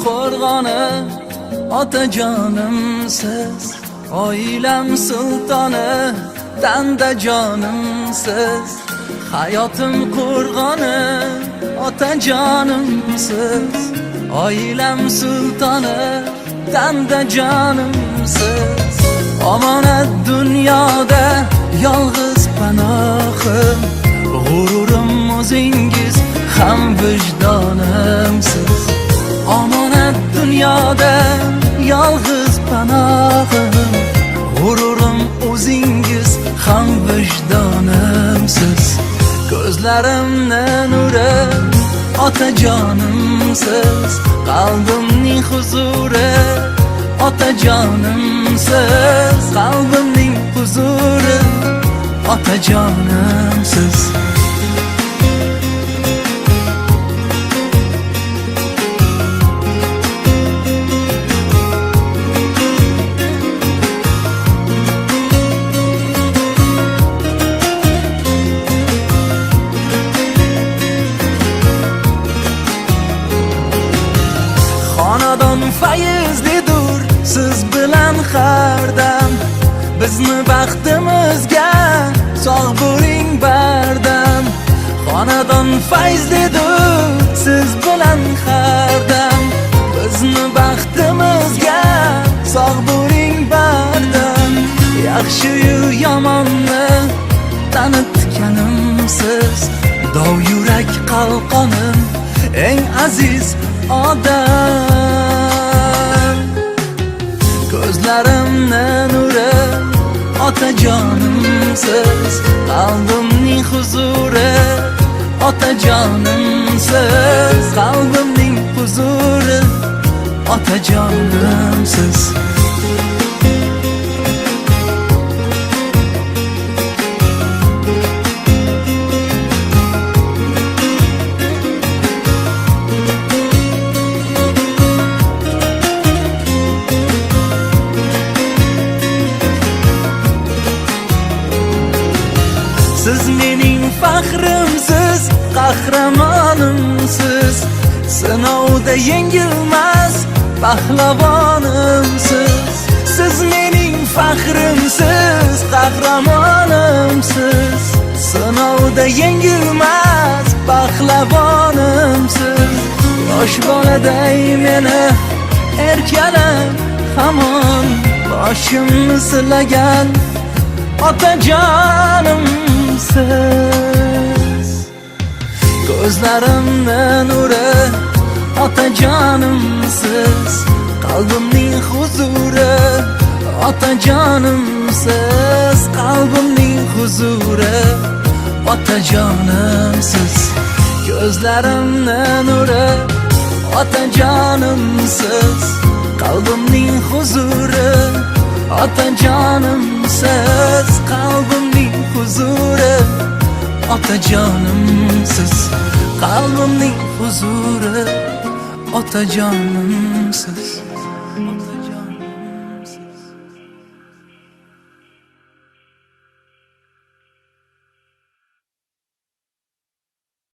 qo'rg'oni, otajonimsiz. Oilam sultoni, tanda jonimsiz. Hayotim qo'rg'oni, otajonimsiz. Oilam sultoni, tanda jonimsiz. Omonat dunyoda yolg'iz panohim, g'ururim o'zingiz ham vijdonimsiz. Omonat dunyoda yolg'iz panohim, g'ururim o'zingiz ham vijdonimsiz. Ko'zlarimni nuri, otajonimsiz. Qalbimning huzuri, otajonimsiz. Qalbimning huzuri, otajonimsiz. Xonadon fayzlidur siz bilan har dam. Bizni baxtimizga sog' bo'ling bardam. Xonadon fayzlidur siz bilan har dam. Bizni baxtimizga sog' bo'ling bardam. Yaxshi-yu yomonni tanitganimsiz. Dov yurak qalqonim, eng aziz odam. Ko'zlarimni nuri, otajonimsiz. Qalbimning huzuri, otajonimsiz. Qalbimning huzuri, otajonimsiz. Siz mening faxrimsiz, qahramonimsiz. Sinovda yengilmas pahlavonimsiz. Siz mening faxrimsiz, qahramonimsiz. Sinovda yengilmas pahlavonimsiz. Yosh boladay meni erkalab hamon boshimni silagan otajonimsiz. Ko'zlarimni nuri, otajonimsiz. Qalbimning huzuri, otajonimsiz. Qalbimning huzuri, otajonimsiz. Ko'zlarimni nuri, otajonimsiz. Qalbimning huzuri, otajonimsiz. Qalbimning huzuri, otajonimsiz. Qalbimning huzuri, otajonimsiz.